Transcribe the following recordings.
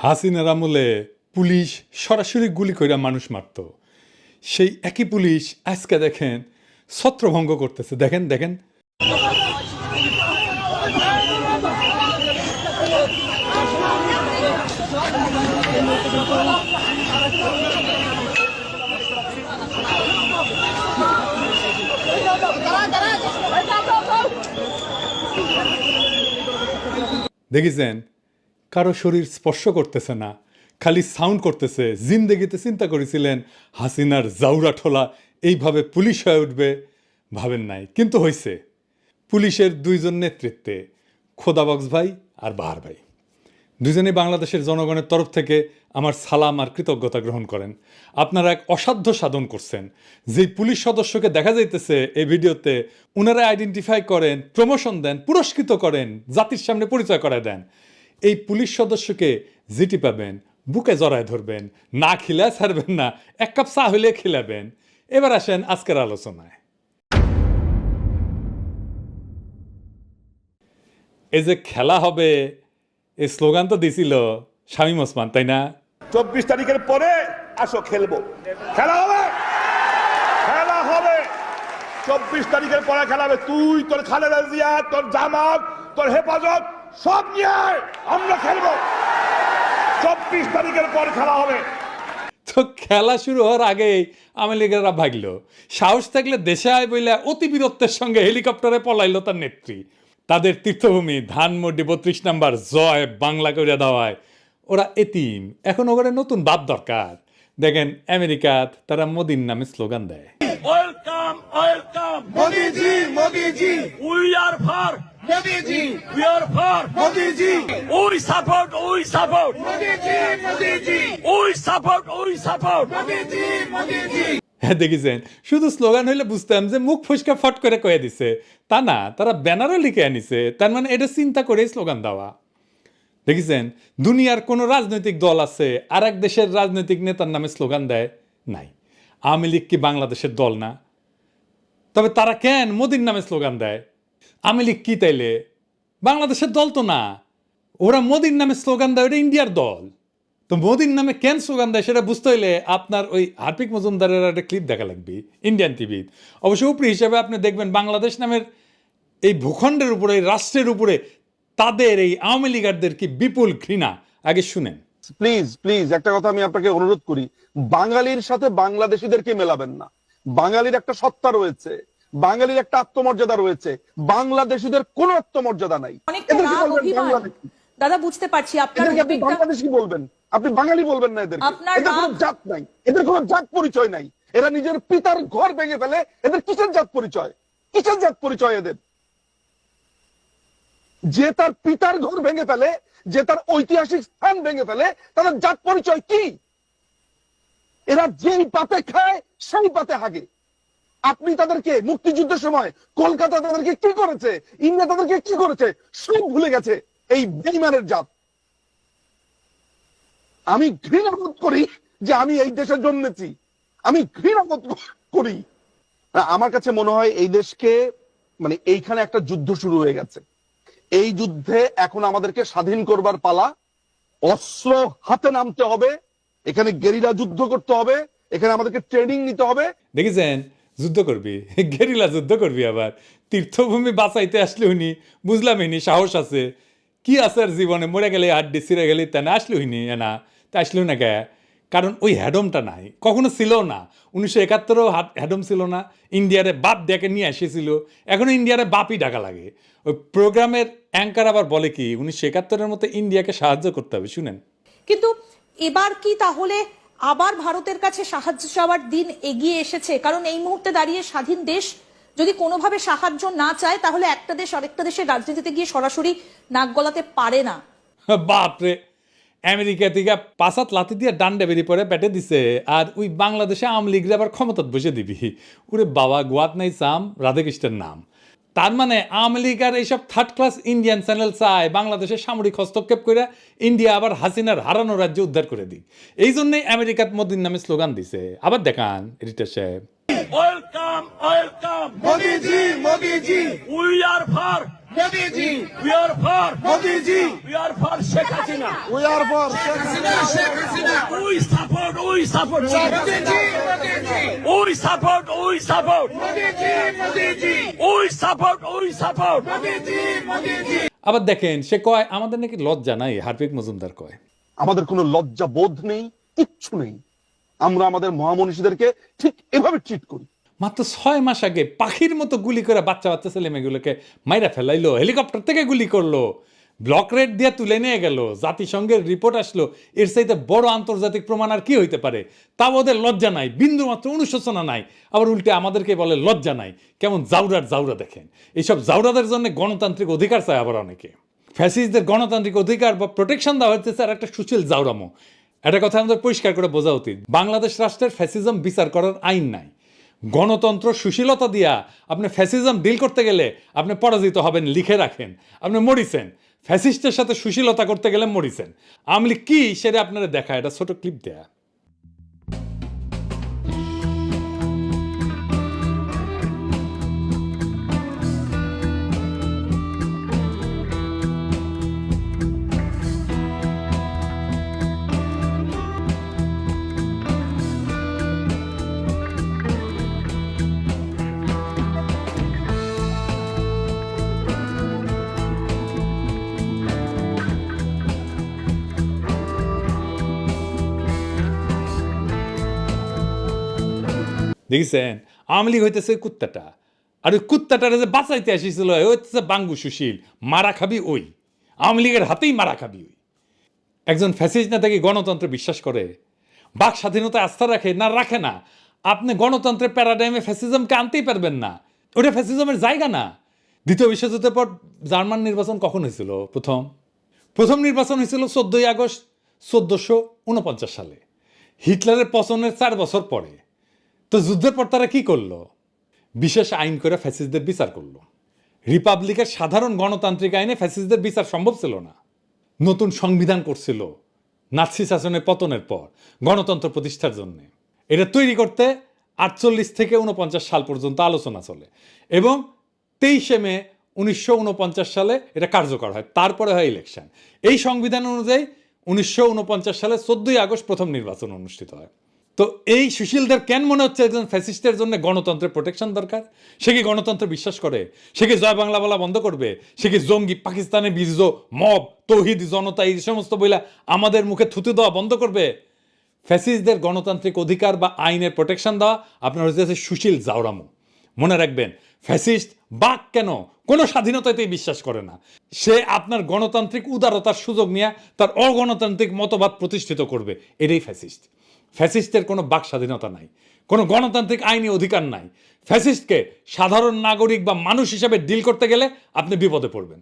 হাসিনার আমলে পুলিশ সরাসরি গুলি কইরা মানুষ মারত, সেই একই পুলিশ আজকে দেখেন ছত্রভঙ্গ করতেছে। দেখেন দেখেন দেখেছেন, কারো শরীর স্পর্শ করতেছে না, খালি সাউন্ড করতেছে। জিন্দেগিতে চিন্তা করেছিলেন হাসিনার জাউরা ঠোলা এইভাবে পুলিশ হয়ে উঠবে? ভাবেন নাই, কিন্তু হয়েছে। পুলিশের দুইজন নেতৃত্বে, খোদাবক্স ভাই আর বাহার ভাই, দুজনেই বাংলাদেশের জনগণের তরফ থেকে আমার সালাম আর কৃতজ্ঞতা গ্রহণ করেন। আপনারা এক অসাধ্য সাধন করছেন। যেই পুলিশ সদস্যকে দেখা যাইতেছে এই ভিডিওতে, ওনারা আইডেন্টিফাই করেন, প্রমোশন দেন, পুরস্কৃত করেন, জাতির সামনে পরিচয় করায় দেন। এই পুলিশ সদস্যকে যেটি পাবেন বুকে জড়ায় ধরবেন, না খিলায় ছাড়বেন না, এক কাপ চা হইলে খিলাবেন। এবার আসেন আজকের আলোচনায়। এই যে খেলা হবে, এই স্লোগান তো দিছিল শামীম ওসমান, তাই না? 24 তারিখের পরে আসো খেলবো, খেলা হবে, খেলা হবে। 24 তারিখের পরে খেলা হবে। তুই, তোর খালেদা জিয়া, তোর জামাত, তোর হেফাজত সব নিয়ে আমরা খেলবো। 24 তারিখের পর খেলা হবে। তো খেলা শুরু হওয়ার আগেই আওয়ামী লীগেরা ভাগলো। সাহস থাকলে দেশে আয় বইলে অতি বীরত্বের সঙ্গে হেলিকপ্টারে পলাইলো তার নেত্রী। তাদের তীর্থভূমি ধানমন্ডি 32 নাম্বার জয় বাংলা করে দেওয়ায় ওরা এতিম। এখন ওখানে নতুন বাপ দরকার। দেখেন আমেরিকাত তারা মোদির নামে স্লোগান দেয়। Welcome welcome Modiji Modiji we are for Modiji we are for Modiji we support Modiji Modiji we support মোদিজি মোদিজি। হ্যাঁ দেখেছেন, শুধু স্লোগান হইলে বুঝতাম যে মুখ ফসকা ফট করে কয়ে দিছে, তা না, তারা ব্যানারও লিখে আনিছে। তার মানে এটা চিন্তা করে স্লোগান দেওয়া। দেখেছেন, দুনিয়ার কোন রাজনৈতিক দল আছে আর এক দেশের রাজনৈতিক নেতার নামে স্লোগান দেয়? নাই। আওয়ামী লীগ কি বাংলাদেশের দল না? তবে তারা কেন মোদির নামে স্লোগান দেয়? আওয়ামী লীগ কি তাইলে বাংলাদেশের দল তো না? ওরা মোদির নামে স্লোগান দেয়, ওটা ইন্ডিয়ার দল। তো মোদির নামে কেন স্লোগান দেয় সেটা বুঝতে হইলে আপনার ওই হার্পিক মজুমদারের একটা ক্লিপ দেখা লাগবে ইন্ডিয়ান টিভি। অবশ্য উপরি হিসাবে আপনি দেখবেন বাংলাদেশ নামের এই ভূখণ্ডের উপরে, এই রাষ্ট্রের উপরে তাদের এই আওয়ামী লীগারদের কি বিপুল ঘৃণা। আগে শুনেন। প্লিজ প্লিজ একটা কথা আমি আপনাকে অনুরোধ করি, বাঙালির সাথে বাংলাদেশিদেরকে মেলাবেন না। বাঙালির একটা সত্তা রয়েছে, বাঙালির একটা আত্মমর্যাদা রয়েছে, বাংলাদেশিদের কোনো আত্মমর্যাদা নাই। এদেরকে বলবেন বাংলাদেশি। দাদা বুঝতে পারছি আপনার আপনি বাংলাদেশি বলবেন, আপনি বাঙালি বলবেন না। এদের কোনো জাত নাই, এদের কোনো জাত পরিচয় নাই। এরা নিজের পিতার ঘর ভেঙে ফেলে, এদের কিসের জাত পরিচয়? কিসের জাত পরিচয় এদের? যে তার পিতার ঘর ভেঙে ফেলে, যে তার ঐতিহাসিক স্থান ভেঙে ফেলে, তাদের জাত পরিচয় কি? এরা যেই পাতে খায় সেই পাতে হাগে। আপনি তাদেরকে মুক্তিযুদ্ধের সময় কলকাতা তাদেরকে কি করেছে, ইন্ডিয়া তাদেরকে কি করেছে সব ভুলে গেছে এই বেঈমানের জাত। আমি ঘৃণা বোধ করি যে আমি এই দেশে জন্মেছি, আমি ঘৃণা বোধ করি। আমার কাছে মনে হয় এই দেশকে, মানে এইখানে একটা যুদ্ধ শুরু হয়ে গেছে। এই যুদ্ধে এখন আমাদেরকে স্বাধীন করবার পালা। অস্ত্র হাতে নামতে হবে, এখানে গেরিলা যুদ্ধ করতে হবে, এখানে আমাদেরকে ট্রেনিং নিতে হবে। দেখেছেন, যুদ্ধ করবি, গেরিলা যুদ্ধ করবি। আবার তীর্থভূমি বাঁচাইতে আসলে উনি বুঝলাম ইনি সাহস আছে কি আছে আর জীবনে, মরে গেলে হাড্ডি ছিঁড়ে গেলে তা না আসলে হইনি না, তা আসলেও না কে? কারণ ওই হ্যাডমটা নাই, কখনো ছিল না। 1971-ও হ্যাডম ছিল না। ইন্ডিয়ারে বাপ ডেকে নিয়ে এসেছিল, এখনো ইন্ডিয়ারে বাপই ডাকা লাগে। ওই প্রোগ্রামের অ্যাঙ্কার আবার বলে কি 1971-এর মতো ইন্ডিয়াকে সাহায্য করতে হবে। শুনেন। কিন্তু এবার কি তাহলে আবার ভারতের কাছে সাহায্য চাওয়ার দিন এগিয়ে এসেছে? কারণ এই মুহূর্তে দাঁড়িয়ে স্বাধীন দেশ যদি কোনোভাবে সাহায্য না চায়, তাহলে একটা দেশ আরেকটা দেশের রাজনীতিতে গিয়ে সরাসরি নাক গলাতে পারে না। বাপরে, আমেরিকা থেকে 5 লাথি দিয়ে ডান্ডে বেরিয়ে পড়ে পেটে দিছে, আর ওই বাংলাদেশে আওয়ামী লীগরা আবার ক্ষমতাত বসে দিবি। ওরে বাবা, গোয়াত নাই চাম, রাধাকৃষ্ণের নাম। তার মানে আওয়ামী লীগ আর এইসব থার্ড ক্লাস ইন্ডিয়ান চ্যানেল চায় বাংলাদেশের সামরিক হস্তক্ষেপ করে ইন্ডিয়া আবার হাসিনার হারানো রাজ্য উদ্ধার করে দিক। এই জন্যই আমেরিকাত মোদির নামে স্লোগান দিছে। আবার দেখান এডিটর সাহেব। Welcome welcome Modiji Modiji we are for Modi ji. We are for Modi ji. We are for Sheikh Hasina. We are for Sheikh Hasina. We support Modi ji. We support Modi ji. We support Modi ji. আবার দেখেন সে কয় আমাদের নাকি লজ্জা নাই, Harpic Majumdar কয়। আমাদের কোনো লজ্জা বোধ নেই, কিচ্ছু নেই। আমরা আমাদের মহামনীষীদেরকে ঠিক এভাবে ট্রিট করি। মাত্র 6 মাস আগে পাখির মতো গুলি করে বাচ্চা বাচ্চা ছেলে মেয়েগুলোকে মাইরা ফেলাইলো, হেলিকপ্টার থেকে গুলি করলো, ব্লক রেড দিয়ে তুলে নিয়ে গেল, জাতিসংঘের রিপোর্ট আসলো। এর চাইতে বড় আন্তর্জাতিক প্রমাণ আর কি হইতে পারে? তাও ওদের লজ্জা নাই, বিন্দু মাত্র অনুশোচনা নাই। আবার উল্টে আমাদেরকে বলে লজ্জা নাই। কেমন জাউরা দেখেন। এইসব জাউরাদের জন্য গণতান্ত্রিক অধিকার চায় আবার অনেকে। ফ্যাসিস্টদের গণতান্ত্রিক অধিকার বা প্রোটেকশন দেওয়া হচ্ছে আর একটা সুশীল জাউরামো। একটা কথা আমাদের পরিষ্কার করে বোঝা উচিত, বাংলাদেশ রাষ্ট্রের ফ্যাসিজম বিচার করার আইন নাই। গণতন্ত্র সুশীলতা দিয়া আপনি ফ্যাসিজম ডিল করতে গেলে আপনি পরাজিত হবেন, লিখে রাখেন। আপনি মরিছেন ফ্যাসিস্টের সাথে সুশীলতা করতে গেলে মরিছেন। আমলি কি সেটা আপনারা দেখা, এটা ছোট ক্লিপ দেয়া। দেখছেন আওয়ামী লীগ হইতেছে কুত্তাটা, আর ওই কুত্তাটারে যে বাঁচাইতে আসিছিল হইতেছে বাঙ্গু সুশীল। মারা খাবি ওই, আওয়ামী লীগের হাতেই মারা খাবি ওই। একজন ফ্যাসিস্ট নেতা কি গণতন্ত্রে বিশ্বাস করে? বাক স্বাধীনতায় আস্থা রাখে না রাখে না? আপনি গণতন্ত্রের প্যারাডাইমে ফ্যাসিজমকে আনতেই পারবেন না, ওটা ফ্যাসিজমের জায়গা না। দ্বিতীয় বিশ্বযুদ্ধের পর জার্মান নির্বাচন কখন হয়েছিল? প্রথম নির্বাচন হয়েছিল 14ই আগস্ট 1449 সালে, হিটলারের পতনের 4 বছর পরে। তো যুদ্ধের পর তারা কি করলো? বিশেষ আইন করে ফ্যাসিস্টদের বিচার করলো। রিপাবলিকের সাধারণ গণতান্ত্রিক আইনে ফ্যাসিস্টদের বিচার সম্ভব ছিল না। নতুন সংবিধান করছিল নাৎসি শাসনের পতনের পর গণতন্ত্র প্রতিষ্ঠার জন্য। এটা তৈরি করতে 48 থেকে 49 সাল পর্যন্ত আলোচনা চলে এবং 23 মে 1949 সালে এটা কার্যকর হয়। তারপরে হয় ইলেকশন। এই সংবিধান অনুযায়ী 1949 সালে 14ই আগস্ট প্রথম নির্বাচন অনুষ্ঠিত হয়। তো এই সুশীলদের কেন মনে হচ্ছে একজন ফ্যাসিস্টের জন্য গণতন্ত্রের প্রোটেকশন দরকার? সে কি গণতন্ত্র বিশ্বাস করে? সে কি জয় বাংলা বলা বন্ধ করবে? সে কি জঙ্গি, পাকিস্তানের বীজ, মব, তৌহিদ, জনতা এই সমস্ত বইলা আমাদের মুখে থুতু দেওয়া বন্ধ করবে? ফ্যাসিস্টদের গণতান্ত্রিক অধিকার বা আইনের প্রোটেকশন দেওয়া আপনার হচ্ছে সুশীল জাউরামো। মনে রাখবেন, ফ্যাসিস্ট বাক কেন কোনো স্বাধীনতাতেই বিশ্বাস করে না। সে আপনার গণতান্ত্রিক উদারতার সুযোগ নিয়ে তার অগণতান্ত্রিক মতবাদ প্রতিষ্ঠিত করবে। এটাই ফ্যাসিস্ট। ফ্যাসিস্টের কোনো বাক স্বাধীনতা নাই, কোনো গণতান্ত্রিক আইনি অধিকার নাই। ফ্যাসিস্টকে সাধারণ নাগরিক বা মানুষ হিসাবে ডিল করতে গেলে আপনি বিপদে পড়বেন।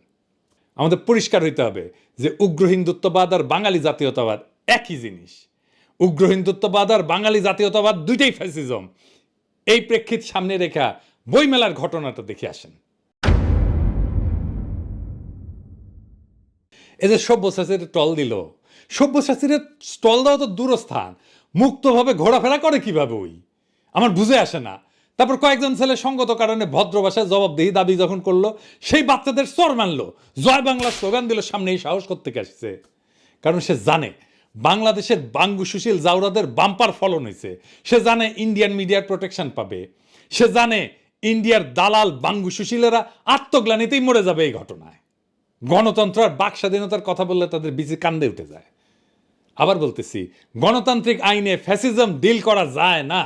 আমাদের পরিষ্কার হইতে হবে যে উগ্র হিন্দুত্ববাদ আর বাঙালি জাতীয়তাবাদ একই জিনিস। উগ্র হিন্দুত্ববাদ আর বাঙালি জাতীয়তাবাদ দুইটাই ফ্যাসিজম। এই প্রেক্ষিত সামনে রেখা বইমেলার ঘটনাটা দেখে আসেন। এই যে সব্যসাচীর টল দিল, সব্যসাচীর স্টল দেওয়া তো দূরস্থান, মুক্তভাবে ঘোরাফেরা করে কিভাবে ওই আমার বুঝে আসে না। তারপর কয়েকজন ছেলে সঙ্গত কারণে ভদ্র ভাষায় জবাবদিহি দাবি যখন করলো, সেই বাচ্চাদের চর মানলো, জয় বাংলা স্লোগান দিল, সামনে এই সাহস করতে আসছে। কারণ সে জানে বাংলাদেশের বাঙ্গু সুশীল জাউরাদের বাম্পার ফলন হয়েছে। সে জানে ইন্ডিয়ান মিডিয়ার প্রোটেকশন পাবে। সে জানে ইন্ডিয়ার দালাল বাঙ্গু সুশীলেরা আত্মগ্লানিতেই মরে যাবে এই ঘটনায়। গণতন্ত্র আর বাক স্বাধীনতার কথা বললে তাদের বিচি কান্দে উঠে যায়। আবার বলতেছি, গণতান্ত্রিক আইনে ফ্যাসিজম ডিল করা যায় না।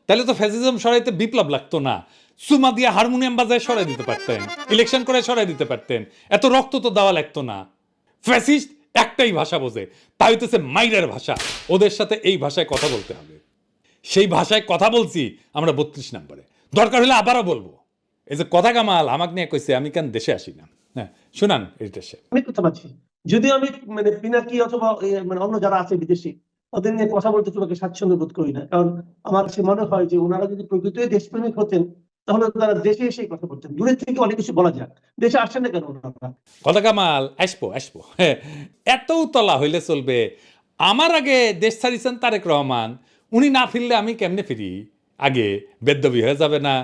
তাহলে তো ফ্যাসিজম সরাইতে বিপ্লব লাগতো না, সুমা দিয়ে হারমোনিয়াম বাজায় সরাই দিতে পারতেন, ইলেকশন করে সরাই দিতে পারতেন, এত রক্ত তো দেওয়া লাগতো না। ফ্যাসিস্ট একটাই ভাষা বোঝে, তা হইতেছে মাইরের ভাষা। ওদের সাথে এই ভাষায় কথা বলতে হবে। সেই ভাষায় কথা বলছি আমরা 32 নম্বরে, দরকার হলে আবারও বলবো। এই যে কথা কামাল আমাকে নিয়ে কইছে আমি কেন দেশে আসি না। হ্যাঁ শুনান এই দেশে আমি কথা পাচ্ছি, যদিও আমি মানে পিনাকি অথবা মানে অন্য যারা আছে বিদেশি ওদের নিয়ে কথা বলতে তোমাকে স্বাচ্ছন্দ্য বোধ করি না। কারণ আমার কাছে মনে হয় যে ওনারা যদি প্রকৃতই দেশপ্রেমিক হতেন তাহলে তারা দেশে এসে কথা বলতেন। দূরের থেকে অনেক কিছু বলা যাক, দেশে আসছেন না কেন ওনারা? কথা কামাল আসবো হ্যাঁ, এত তলা হইলে চলবে? আমার আগে দেশ ছাড়িয়েছেন তারেক রহমান, উনি না ফিরলে আমি কেমনে ফিরি? আগে বেদ্যবি হয়ে যাবে না?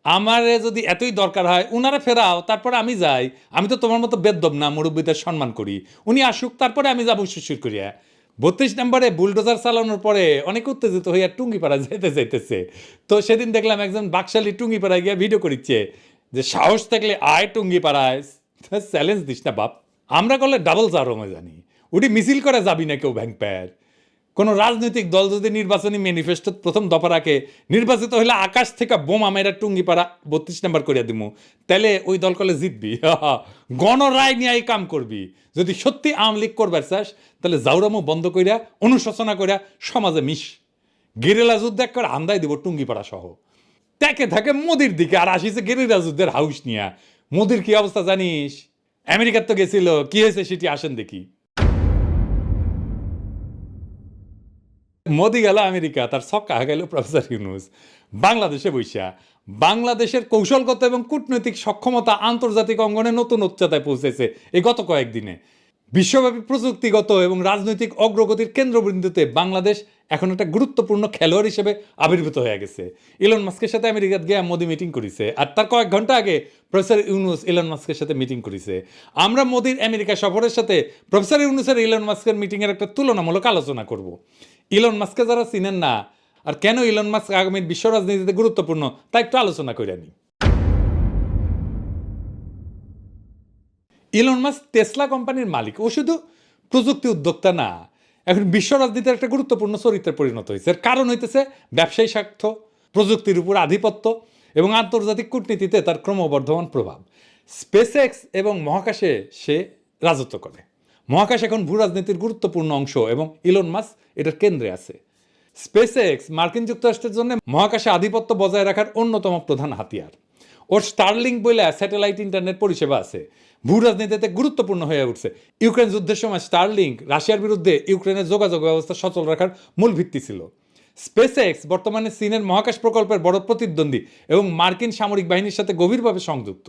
আমারে যদি এতই দরকার হয় উনারা ফেরাও, তারপরে আমি যাই। আমি তো তোমার মতো বেদ্যব না, মুরব্বীদের সম্মান করি। উনি আসুক, তারপরে আমি যাবো শিরশির করিয়া। 32 নম্বরে বুলডোজার চালানোর পরে অনেক উত্তেজিত হইয়া টুঙ্গিপাড়া যাইতেছে। তো সেদিন দেখলাম একজন বাকশালী টুঙ্গিপাড়ায় গিয়া ভিডিও করিচ্ছে যে সাহস থাকলে আয় টুঙ্গিপাড়ায়, চ্যালেঞ্জ দিস না বাপ। আমরা করলে ডাবল জারমে জানি, উঠি মিছিল করে যাবি না কেউ ভ্যাং প্যার। কোনো রাজনৈতিক দল যদি নির্বাচনী ম্যানিফেস্টো প্রথম দফা রাখে নির্বাচিত হলে আকাশ থেকে বোমা মেরা টুঙ্গিপাড়া 32 নম্বর করিয়া দিমু, তাহলে ওই দল কলে জিতবি। গণরায় নিয়ে কাম করবি। যদি সত্যি আওয়ামী লীগ করবার চাস তাহলে জাউরামো বন্ধ কইরা অনুশোচনা কইরা সমাজে মিশ। গেরিলা যুদ্ধ এক করে হান্দাই দিব টুঙ্গিপাড়া সহ। তাকে থাকে মোদির দিকে আর আসিছে গেরিলা যুদ্ধের হাউস নিয়া। মোদির কি অবস্থা জানিস? আমেরিকার তো গেছিল, কি হয়েছে সেটি আসেন দেখি। মোদি গেল আমেরিকা, তার ছক্কা গেল প্রফেসর ইউনূস বাংলাদেশে বৈশা। বাংলাদেশের কৌশলগত এবং কূটনৈতিক সক্ষমতা আন্তর্জাতিক অঙ্গনে নতুন উচ্চতায় পৌঁছেছে এই গত কয়েকদিনে। বিশ্বব্যাপী প্রযুক্তিগত এবং রাজনৈতিক অগ্রগতির কেন্দ্রবিন্দুতে বাংলাদেশ এখন একটা গুরুত্বপূর্ণ খেলোয়াড় হিসেবে আবির্ভূত হয়ে গেছে। ইলন মাস্কের সাথে আমেরিকাত গিয়ে মোদি মিটিং করেছে, আর তার কয়েক ঘন্টা আগে প্রফেসর ইউনূস ইলন মাস্কের সাথে মিটিং করেছে। আমরা মোদির আমেরিকা সফরের সাথে প্রফেসর ইউনূসের ইলন মাস্কের মিটিংয়ের একটা তুলনামূলক আলোচনা করব। ইলন মাস্ককে যারা চিনেন না আর কেন ইলন মাস্ক আগামীর বিশ্ব রাজনীতিতে গুরুত্বপূর্ণ তা একটু আলোচনা করে নি। ইলন মাস্ক টেসলা কোম্পানির মালিক, ও শুধু প্রযুক্তি উদ্যোক্তা না, এখন বিশ্ব রাজনীতির একটা গুরুত্বপূর্ণ চরিত্রে পরিণত হয়েছে। এর কারণ হইতেছে ব্যবসায়ী স্বার্থ, প্রযুক্তির উপর আধিপত্য এবং আন্তর্জাতিক কূটনীতিতে তার ক্রমবর্ধমান প্রভাব। স্পেস এক্স এবং মহাকাশে সে রাজত্ব করে। মহাকাশ এখন ভূ রাজনীতির গুরুত্বপূর্ণ অংশ এবং ইলন মাস্ক এটার কেন্দ্রে আছে। স্পেস এক্স মার্কিন যুক্তরাষ্ট্রের জন্য মহাকাশে আধিপত্য বজায় রাখার অন্যতম প্রধান হাতিয়ার। ওর স্টারলিংক বলে স্যাটেলাইট ইন্টারনেট পরিষেবা আছে, ভূ রাজনীতিতে গুরুত্বপূর্ণ হয়ে উঠছে। ইউক্রেন যুদ্ধের সময় স্টারলিংক রাশিয়ার বিরুদ্ধে ইউক্রেনের যোগাযোগ ব্যবস্থা সচল রাখার মূল ভিত্তি ছিল। স্পেস এক্স বর্তমানে চীনের মহাকাশ প্রকল্পের বড় প্রতিদ্বন্দ্বী এবং মার্কিন সামরিক বাহিনীর সাথে গভীরভাবে সংযুক্ত।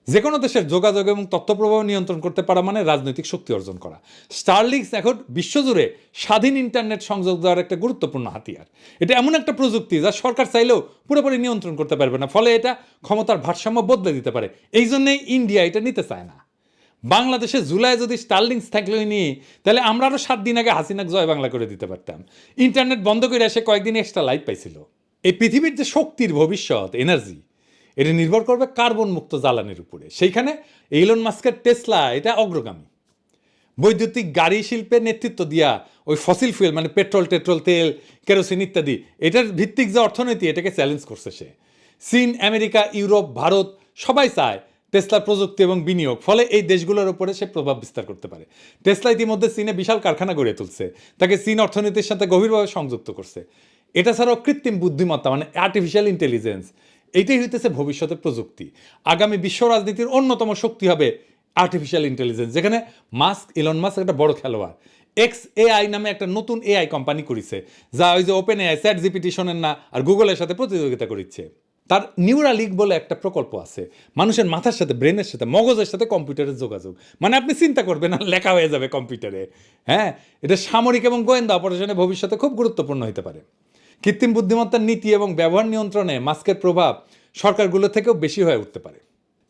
যে কোনো দেশের যোগাযোগ এবং তথ্য প্রবাহ নিয়ন্ত্রণ করতে পারা মানে রাজনৈতিক শক্তি অর্জন করা। স্টারলিংক এখন বিশ্বজুড়ে স্বাধীন ইন্টারনেট সংযোগ দেওয়ার একটা গুরুত্বপূর্ণ হাতিয়ার। এটা এমন একটা প্রযুক্তি যা সরকার চাইলেও পুরোপুরি নিয়ন্ত্রণ করতে পারবে না, ফলে এটা ক্ষমতার ভারসাম্য বদলে দিতে পারে। এই জন্যই ইন্ডিয়া এটা নিতে চায় না। বাংলাদেশে জুলাই যদি স্টারলিংক থাকলেই নিয়ে, তাহলে আমরা আরও 7 দিন আগে হাসিনাকে জয় বাংলা করে দিতে পারতাম। ইন্টারনেট বন্ধ করে এসে কয়েকদিন এক্সট্রা লাইট পাইছিল। এই পৃথিবীর যে শক্তির ভবিষ্যৎ, এনার্জি, এটা নির্ভর করবে কার্বন মুক্ত জ্বালানির উপরে। সেইখানে ইলন মাস্কের টেসলা এটা অগ্রগামী। বৈদ্যুতিক গাড়ি শিল্পের নেতৃত্ব দিয়া ওই ফসিল ফুয়েল মানে পেট্রোল, তেল, কেরোসিন ইত্যাদি এটার ভিত্তিক যে অর্থনীতি এটাকে চ্যালেঞ্জ করছে সে। চীন, আমেরিকা, ইউরোপ, ভারত সবাই চায় টেসলার প্রযুক্তি এবং বিনিয়োগ, ফলে এই দেশগুলোর উপরে সে প্রভাব বিস্তার করতে পারে। টেসলা ইতিমধ্যে চীনে বিশাল কারখানা গড়ে তুলছে, তাকে চীন অর্থনীতির সাথে গভীরভাবে সংযুক্ত করছে। এটা ছাড়াও কৃত্রিম বুদ্ধিমত্তা মানে আর্টিফিশিয়াল ইন্টেলিজেন্স, এইটাই হইতেছে ভবিষ্যতের প্রযুক্তি। আগামী বিশ্ব রাজনীতির অন্যতম শক্তি হবে আর্টিফিশিয়াল ইন্টেলিজেন্স, যেখানে ইলন মাস্ক একটা বড় খেলোয়াড়। XAI নামে একটা নতুন এআই কোম্পানি করেছে, যা ওই যে ওপেন এআই, চ্যাট জিপিটি শোনেন না, আর গুগলের সাথে প্রতিযোগিতা করছে। তার নিউরালিঙ্ক বলে একটা প্রকল্প আছে, মানুষের মাথার সাথে, ব্রেনের সাথে, মগজের সাথে কম্পিউটারের যোগাযোগ। মানে আপনি চিন্তা করবেন না, লেখা হয়ে যাবে কম্পিউটারে। হ্যাঁ, এটা সামরিক এবং গোয়েন্দা অপারেশনে ভবিষ্যতে খুব গুরুত্বপূর্ণ হতে পারে। কৃত্রিম বুদ্ধিমত্তার নীতি এবং ব্যবহার নিয়ন্ত্রণে মাস্কের প্রভাব সরকারগুলো থেকেও বেশি হয়ে উঠতে পারে।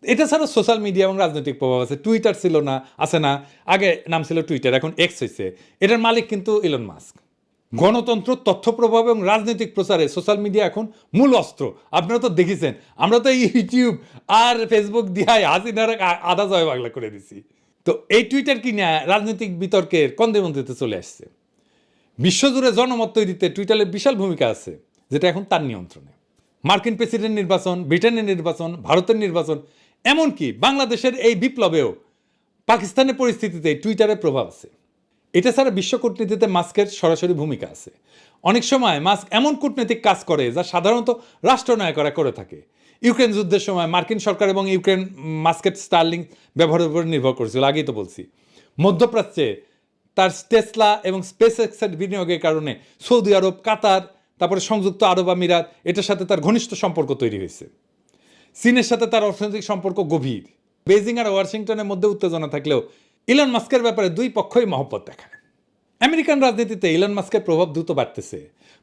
এটা ছাড়া সোশ্যাল মিডিয়া এবং রাজনৈতিক প্রভাব আছে। টুইটার ছিল না, আছে না, আগে নাম ছিল টুইটার, এখন এক্স হয়েছে। এটার মালিক কিন্তু ইলন মাস্ক। গণতন্ত্র, তথ্য প্রভাব এবং রাজনৈতিক প্রচারে সোশ্যাল মিডিয়া এখন মূল অস্ত্র। আপনারা তো দেখেছেন, আমরা তো ইউটিউব আর ফেসবুক দিয়ে হাসিনার আধা জয় বাংলা করে দিছি। তো এই টুইটার কিনা রাজনৈতিক বিতর্কের কন্দেমন্ত্রীতে চলে আসছে। বিশ্বজুড়ে জনমত তৈরিতে টুইটারের বিশাল ভূমিকা আছে, যেটা এখন তার নিয়ন্ত্রণে। মার্কিন প্রেসিডেন্ট নির্বাচন, ব্রিটেনের নির্বাচন, ভারতের নির্বাচন, এমনকি বাংলাদেশের এই বিপ্লবেও পাকিস্তানের পরিস্থিতিতে টুইটারের প্রভাব আছে। এটা ছাড়া বিশ্ব কূটনীতিতে মাস্কের সরাসরি ভূমিকা আছে। অনেক সময় মাস্ক এমন কূটনৈতিক কাজ করে যা সাধারণত রাষ্ট্রনায়করা করে থাকে। ইউক্রেন যুদ্ধের সময় মার্কিন সরকার এবং ইউক্রেন মাস্কের স্টারলিংক ব্যবহারের উপর নির্ভর করেছিল, আগেই তো বলছি। মধ্যপ্রাচ্যে তার টেসলা এবং স্পেস এক্সের বিনিয়োগের কারণে সৌদি আরব, কাতার, তারপরে সংযুক্ত আরব আমিরাত, এটার সাথে তার ঘনিষ্ঠ সম্পর্ক তৈরি হয়েছে। চীনের সাথে তার অর্থনৈতিক সম্পর্ক গভীর। বেজিং আর ওয়াশিংটনের মধ্যে উত্তেজনা থাকলেও ইলন মাস্কের ব্যাপারে দুই পক্ষই মহব্বত দেখায়। আমেরিকান রাজনীতিতে ইলন মাস্কের প্রভাব দ্রুত বাড়তেছে।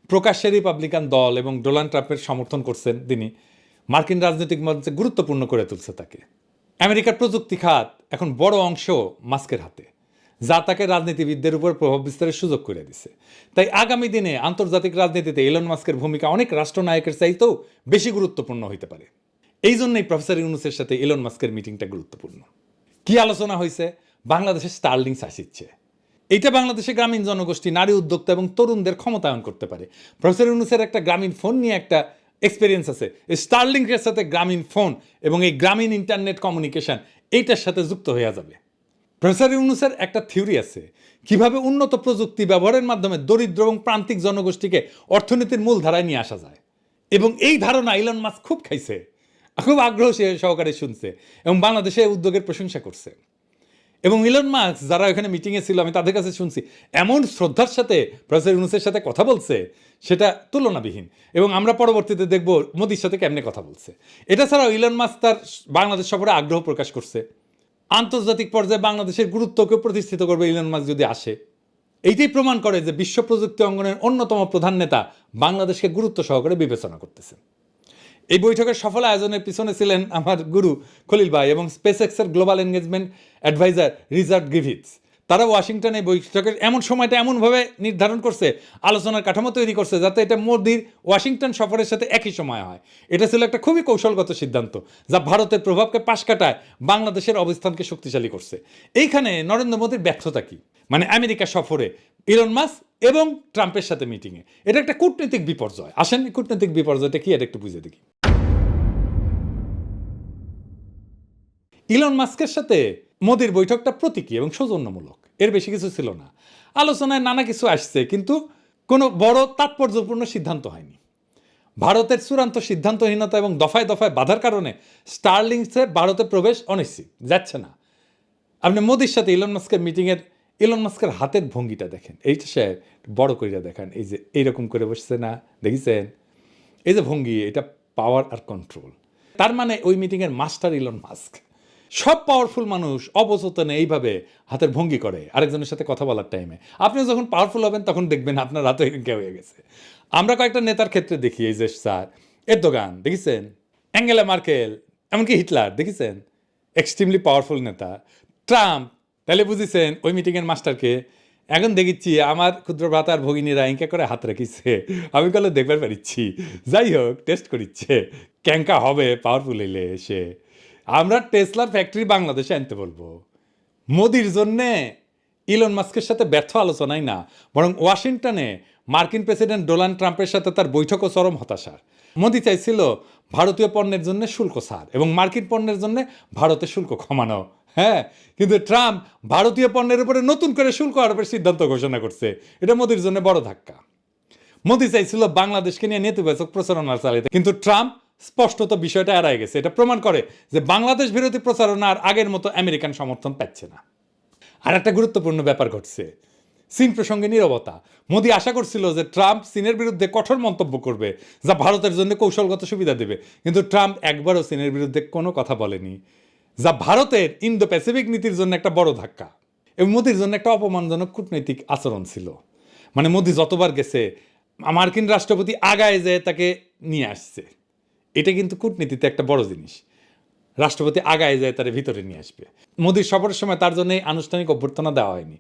প্রকাশ্যে রিপাবলিকান দল এবং ডোনাল্ড ট্রাম্পের সমর্থন করছেন তিনি। মার্কিন রাজনৈতিক মঞ্চে গুরুত্বপূর্ণ করে তুলছে তাকে। আমেরিকার প্রযুক্তি খাত এখন বড় অংশ মাস্কের হাতে, যা তাকে রাজনীতিবিদদের উপর প্রভাব বিস্তারের সুযোগ করে দিছে। তাই আগামী দিনে আন্তর্জাতিক রাজনীতিতে ইলন মাস্কের ভূমিকা অনেক রাষ্ট্রনায়কের চাইতেও বেশি গুরুত্বপূর্ণ হইতে পারে। এই জন্যই প্রফেসর ইউনূসের সাথে ইলন মাস্কের মিটিংটা গুরুত্বপূর্ণ। কি আলোচনা হয়েছে? বাংলাদেশের স্টারলিংস আসিচ্ছে। এইটা বাংলাদেশে গ্রামীণ জনগোষ্ঠী, নারী উদ্যোক্তা এবং তরুণদের ক্ষমতায়ন করতে পারে। প্রফেসর ইউনূসের একটা গ্রামীণ ফোন নিয়ে একটা এক্সপিরিয়েন্স আছে। এই স্টারলিংকের সাথে গ্রামীণ ফোন এবং এই গ্রামীণ ইন্টারনেট কমিউনিকেশন এইটার সাথে যুক্ত হয়ে যাবে। প্রফেসর ইউনূসের একটা থিওরি আছে কিভাবে উন্নত প্রযুক্তি ব্যবহারের মাধ্যমে দরিদ্র এবং প্রান্তিক জনগোষ্ঠীকে অর্থনীতির মূল ধারায় নিয়ে আসা যায়। এবং এই ধারণা ইলন মাস্ক খুব খাইছে, খুব আগ্রহ সহকারে শুনছে এবং বাংলাদেশে উদ্যোগের প্রশংসা করছে। এবং ইলন মাস্ক যারা এখানে মিটিংয়ে ছিল, আমি তাদের কাছে শুনছি এমন শ্রদ্ধার সাথে প্রফেসর ইউনূসের সাথে কথা বলছে, সেটা তুলনাবিহীন। এবং আমরা পরবর্তীতে দেখব মোদির সাথে কেমনে কথা বলছে। এটা ছাড়াও ইলন মাস্ক তার বাংলাদেশ সফরে আগ্রহ প্রকাশ করছে। আন্তর্জাতিক পর্যায়ে বাংলাদেশের গুরুত্বকে প্রতিষ্ঠিত করবে ইলন মাস্ক যদি আসে। এইটাই প্রমাণ করে যে বিশ্ব প্রযুক্তি অঙ্গনের অন্যতম প্রধান নেতা বাংলাদেশকে গুরুত্ব সহকারে বিবেচনা করতেছে। এই বৈঠকের সফল আয়োজনের পিছনে ছিলেন আমার গুরু খলিল ভাই এবং স্পেসএক্সের global engagement adviser Richard Griffiths. তারা ওয়াশিংটনে বৈঠকের এমন সময়টা এমনভাবে নির্ধারণ করছে, আলোচনার কাঠামো তৈরি করছে, যাতে এটা মোদির ওয়াশিংটন সফরের সাথে একই সময় হয়। এটা ছিল একটা খুবই কৌশলগত সিদ্ধান্ত, যা ভারতের প্রভাবকে পাশ কাটায় বাংলাদেশের অবস্থানকে শক্তিশালী করছে। এইখানে নরেন্দ্র মোদীর ব্যর্থতা কি? মানে আমেরিকা সফরে ইলন মাস্ক এবং ট্রাম্পের সাথে মিটিংয়ে এটা একটা কূটনৈতিক বিপর্যয়। আসেন, কূটনৈতিক বিপর্যয়টা কি এটা একটু বুঝে দেখি। ইলন মাস্কের সাথে মোদির বৈঠকটা প্রতীকী এবং সৌজন্যমূলক, এর বেশি কিছু ছিল না। আলোচনায় নানা কিছু আসছে, কিন্তু কোনো বড় তাৎপর্যপূর্ণ সিদ্ধান্ত হয়নি। ভারতের চূড়ান্ত সিদ্ধান্তহীনতা এবং দফায় দফায় বাধার কারণে স্টারলিংসের ভারতে প্রবেশ অনিশ্চিত, যাচ্ছে না। আপনি মোদির সাথে ইলন মাস্কের মিটিংয়ের ইলন মাস্কের হাতের ভঙ্গিটা দেখেন, এইটা সে বড় করিয়া দেখেন, এই যে এইরকম করে বসছে না, দেখেছেন? এই যে ভঙ্গি, এটা পাওয়ার আর কন্ট্রোল। তার মানে ওই মিটিংয়ের মাস্টার ইলন মাস্ক। সব পাওয়ারফুল মানুষ অবচেতনে এইভাবে হাতের ভঙ্গি করে আরেকজনের সাথে কথা বলার টাইমে। আপনি যখন পাওয়ারফুল হবেন তখন দেখবেন আপনার হাতে হয়ে গেছে। আমরা কয়েকটা নেতার ক্ষেত্রে দেখি, এই যে স্যার এরদোগান দেখেছেন, অ্যাঙ্গেলা মার্কেল, এমনকি হিটলার দেখেছেন, এক্সট্রিমলি পাওয়ারফুল নেতা। ট্রাম্প, তাহলে বুঝেছেন ওই মিটিংয়ের মাস্টারকে। এখন দেখিচ্ছি আমার ক্ষুদ্র ভ্রাতার ভগিনীরা ইঙ্কা করে হাত রাখিছে, আমি কলে দেখবার পারিচ্ছি। যাই হোক, টেস্ট করিচ্ছে ক্যাঙ্কা হবে পাওয়ারফুল এলে এসে। আমরা টেসলার ফ্যাক্টরি বাংলাদেশে আনতে বলবো। মোদির জন্যে ইলন মাস্কের সাথে ব্যর্থ আলোচনাই না, বরং ওয়াশিংটনে মার্কিন প্রেসিডেন্ট ডোনাল্ড ট্রাম্পের সাথে তার বৈঠকও চরম হতাশার। মোদি চাইছিল ভারতীয় পণ্যের জন্য শুল্ক ছাড় এবং মার্কিন পণ্যের জন্য ভারতের শুল্ক কমানো। হ্যাঁ, কিন্তু ট্রাম্প ভারতীয় পণ্যের উপরে নতুন করে শুল্ক আরোপের সিদ্ধান্ত ঘোষণা করছে। এটা মোদির জন্য বড় ধাক্কা। মোদি চাইছিল বাংলাদেশকে নিয়ে নেতিবাচক প্রচারণা চালাতে, কিন্তু ট্রাম্প স্পষ্টত বিষয়টা এড়ায় গেছে। এটা প্রমাণ করে যে বাংলাদেশ বিরোধী প্রচারণা আর আগের মতো আমেরিকান সমর্থন পাচ্ছে না। আর একটা গুরুত্বপূর্ণ ব্যাপার ঘটছে, চীন প্রসঙ্গে নীরবতা। মোদি আশা করছিল যে ট্রাম্প চীনের বিরুদ্ধে কঠোর মন্তব্য করবে, যা ভারতের জন্য কৌশলগত সুবিধা দেবে, কিন্তু ট্রাম্প একবারও চীনের বিরুদ্ধে কোনো কথা বলেনি, যা ভারতের ইন্দো প্যাসিফিক নীতির জন্য একটা বড় ধাক্কা এবং মোদির জন্য একটা অপমানজনক কূটনৈতিক আচরণ ছিল। মানে মোদি যতবার গেছে মার্কিন রাষ্ট্রপতি আগায় যেয়ে তাকে নিয়ে আসছে। এটা কিন্তু কূটনীতিতে একটা বড় জিনিস। রাষ্ট্রপতি আগায় যায় তার ভিতরে নিয়ে আসবে। মোদির সফরের সময় তার জন্য আনুষ্ঠানিক অভ্যর্থনা দেওয়া হয়নি,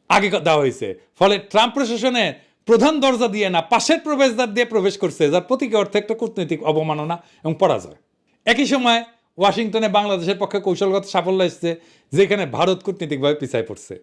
আগে দেওয়া হয়েছে। ফলে ট্রাম্প প্রশাসনে প্রধান দরজা দিয়ে না, পাশের প্রবেশদ্বার দিয়ে প্রবেশ করছে, যার প্রতীকী অর্থে একটা কূটনৈতিক অবমাননা এবং পরাজয়। একই সময় ওয়াশিংটনে বাংলাদেশের পক্ষে কৌশলগত সাফল্য এসছে, যেখানে ভারত কূটনীতিকভাবে পিছায় পড়ছে।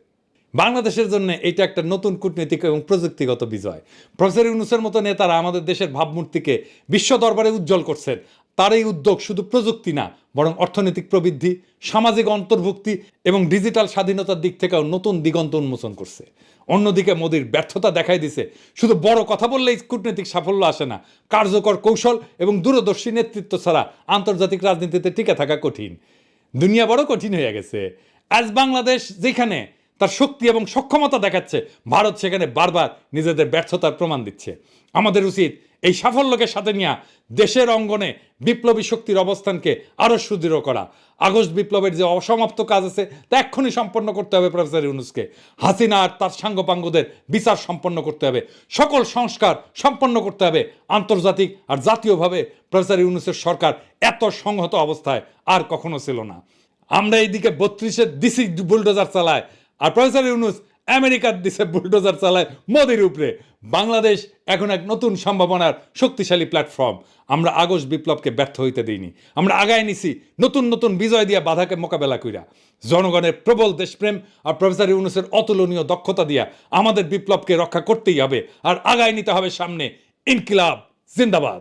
বাংলাদেশের জন্য এটা একটা নতুন কূটনৈতিক এবং প্রযুক্তিগত বিজয়। প্রফেসর ইউনূসের মতো নেতারা আমাদের দেশের ভাবমূর্তিকে বিশ্ব দরবারে উজ্জ্বল করছেন। তার এই উদ্যোগ শুধু প্রযুক্তি না, বরং অর্থনৈতিক প্রবৃদ্ধি, সামাজিক অন্তর্ভুক্তি এবং ডিজিটাল স্বাধীনতার দিক থেকেও নতুন দিগন্ত উন্মোচন করছে। অন্যদিকে মোদির ব্যর্থতা দেখাই দিছে শুধু বড় কথা বললেই কূটনৈতিক সাফল্য আসে না, কার্যকর কৌশল এবং দূরদর্শী নেতৃত্ব ছাড়া আন্তর্জাতিক রাজনীতিতে টিকে থাকা কঠিন। দুনিয়া বড় কঠিন হয়ে গেছে। আজ বাংলাদেশ যেখানে তার শক্তি এবং সক্ষমতা দেখাচ্ছে, ভারত সেখানে বারবার নিজেদের ব্যর্থতার প্রমাণ দিচ্ছে। আমাদের উচিত এই সাফল্যকে সাথে নিয়ে দেশের অঙ্গনে বিপ্লবী শক্তির অবস্থানকে আরো সুদৃঢ় করা। আগস্ট বিপ্লবের যে অসমাপ্ত কাজ আছে তা এক্ষুনি সম্পন্ন করতে হবে প্রফেসর ইউনূসকে। হাসিনা আর তার সাঙ্গপাঙ্গদের বিচার সম্পন্ন করতে হবে, সকল সংস্কার সম্পন্ন করতে হবে। আন্তর্জাতিক আর জাতীয়ভাবে প্রফেসর ইউনূসের সরকার এত সংহত অবস্থায় আর কখনো ছিল না। আমরা এইদিকে 32-এর দিছি বুলডোজার চালায়, আর প্রফেসর ইউনূস আমেরিকার দিছে বুলডোজার চালায় মোদির উপরে। বাংলাদেশ এখন এক নতুন সম্ভাবনার শক্তিশালী প্ল্যাটফর্ম। আমরা আগস্ট বিপ্লবকে ব্যর্থ হইতে দিইনি, আমরা আগায় নিছি নতুন নতুন বিজয় দিয়া বাধাকে মোকাবেলা কইরা। জনগণের প্রবল দেশপ্রেম আর প্রফেসর ইউনূসের অতুলনীয় দক্ষতা দিয়া আমাদের বিপ্লবকে রক্ষা করতেই হবে, আর আগায় নিতে হবে সামনে। ইনকিলাব জিন্দাবাদ।